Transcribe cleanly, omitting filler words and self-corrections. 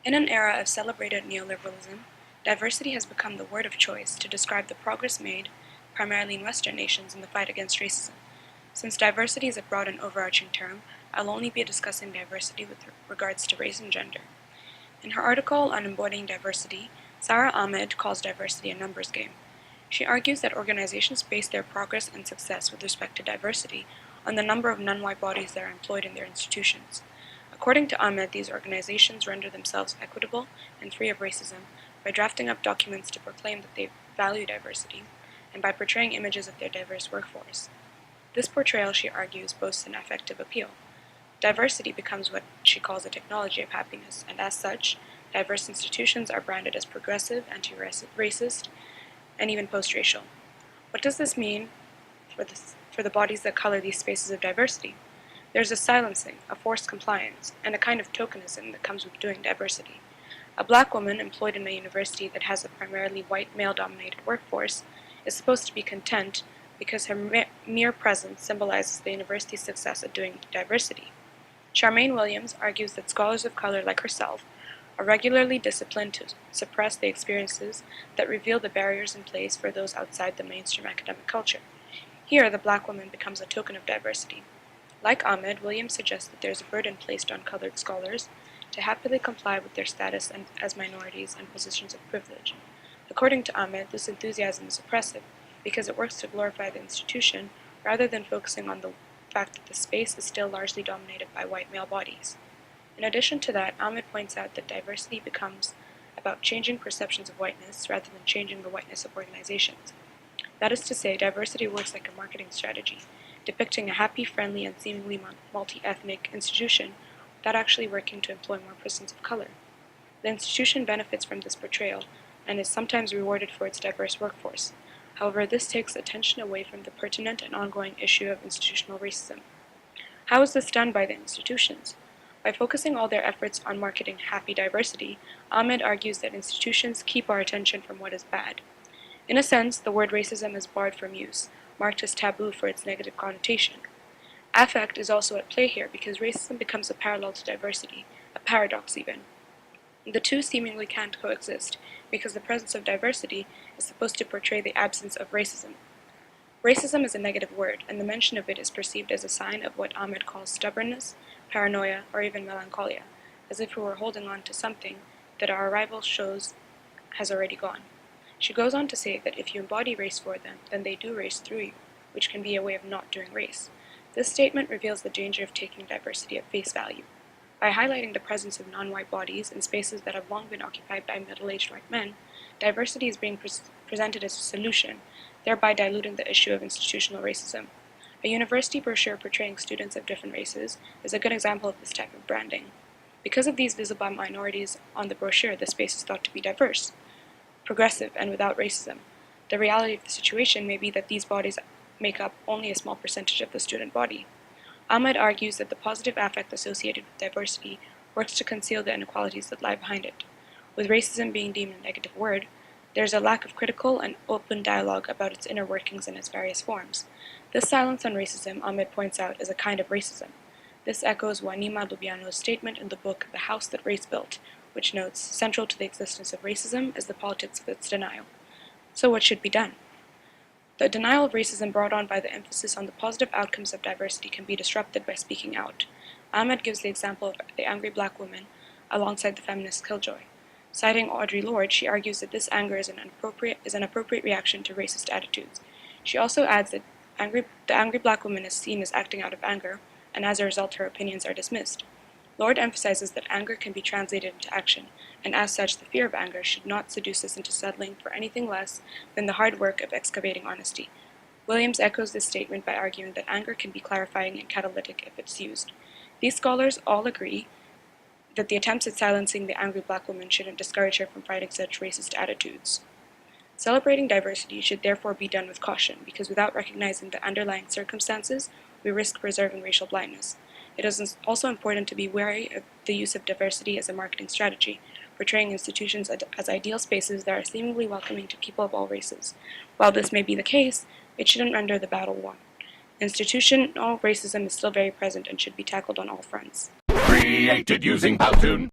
In an era of celebrated neoliberalism, diversity has become the word of choice to describe the progress made, primarily in Western nations, in the fight against racism. Since diversity is a broad and overarching term, I'll only be discussing diversity with regards to race and gender. In her article on embodying diversity, Sara Ahmed calls diversity a numbers game. She argues that organizations base their progress and success with respect to diversity on the number of non-white bodies that are employed in their institutions. According to Ahmed, these organizations render themselves equitable and free of racism by drafting up documents to proclaim that they value diversity, and by portraying images of their diverse workforce. This portrayal, she argues, boasts an effective appeal. Diversity becomes what she calls a technology of happiness, and as such, diverse institutions are branded as progressive, anti-racist, and even post-racial. What does this mean for the bodies that color these spaces of diversity? There's a silencing, a forced compliance, and a kind of tokenism that comes with doing diversity. A black woman employed in a university that has a primarily white male-dominated workforce is supposed to be content because her mere presence symbolizes the university's success at doing diversity. Charmaine Williams argues that scholars of color like herself are regularly disciplined to suppress the experiences that reveal the barriers in place for those outside the mainstream academic culture. Here, the black woman becomes a token of diversity. Like Ahmed, Williams suggests that there is a burden placed on colored scholars to happily comply with their status as minorities and positions of privilege. According to Ahmed, this enthusiasm is oppressive because it works to glorify the institution rather than focusing on the fact that the space is still largely dominated by white male bodies. In addition to that, Ahmed points out that diversity becomes about changing perceptions of whiteness rather than changing the whiteness of organizations. That is to say, diversity works like a marketing strategy, depicting a happy, friendly, and seemingly multi-ethnic institution without actually working to employ more persons of color. The institution benefits from this portrayal and is sometimes rewarded for its diverse workforce. However, this takes attention away from the pertinent and ongoing issue of institutional racism. How is this done by the institutions? By focusing all their efforts on marketing happy diversity, Ahmed argues that institutions keep our attention from what is bad. In a sense, the word racism is barred from use, marked as taboo for its negative connotation. Affect is also at play here because racism becomes a parallel to diversity, a paradox even. The two seemingly can't coexist because the presence of diversity is supposed to portray the absence of racism. Racism is a negative word, and the mention of it is perceived as a sign of what Ahmed calls stubbornness, paranoia, or even melancholia, as if we were holding on to something that our arrival shows has already gone. She goes on to say that if you embody race for them, then they do race through you, which can be a way of not doing race. This statement reveals the danger of taking diversity at face value. By highlighting the presence of non-white bodies in spaces that have long been occupied by middle-aged white men, diversity is being presented as a solution, thereby diluting the issue of institutional racism. A university brochure portraying students of different races is a good example of this type of branding. Because of these visible minorities on the brochure, the space is thought to be diverse, progressive, and without racism. The reality of the situation may be that these bodies make up only a small percentage of the student body. Ahmed argues that the positive affect associated with diversity works to conceal the inequalities that lie behind it. With racism being deemed a negative word, there is a lack of critical and open dialogue about its inner workings and its various forms. This silence on racism, Ahmed points out, is a kind of racism. This echoes Wanima Lubiano's statement in the book The House That Race Built, which notes, central to the existence of racism is the politics of its denial. So what should be done? The denial of racism brought on by the emphasis on the positive outcomes of diversity can be disrupted by speaking out. Ahmed gives the example of the angry black woman alongside the feminist Killjoy. Citing Audre Lorde, she argues that this anger is an appropriate reaction to racist attitudes. She also adds that the angry black woman is seen as acting out of anger, and as a result her opinions are dismissed. Lorde emphasizes that anger can be translated into action, and as such the fear of anger should not seduce us into settling for anything less than the hard work of excavating honesty. Williams echoes this statement by arguing that anger can be clarifying and catalytic if it's used. These scholars all agree that the attempts at silencing the angry black woman shouldn't discourage her from fighting such racist attitudes. Celebrating diversity should therefore be done with caution, because without recognizing the underlying circumstances, we risk preserving racial blindness. It is also important to be wary of the use of diversity as a marketing strategy, portraying institutions as ideal spaces that are seemingly welcoming to people of all races. While this may be the case, it shouldn't render the battle won. Institutional racism is still very present and should be tackled on all fronts. Created using Powtoon.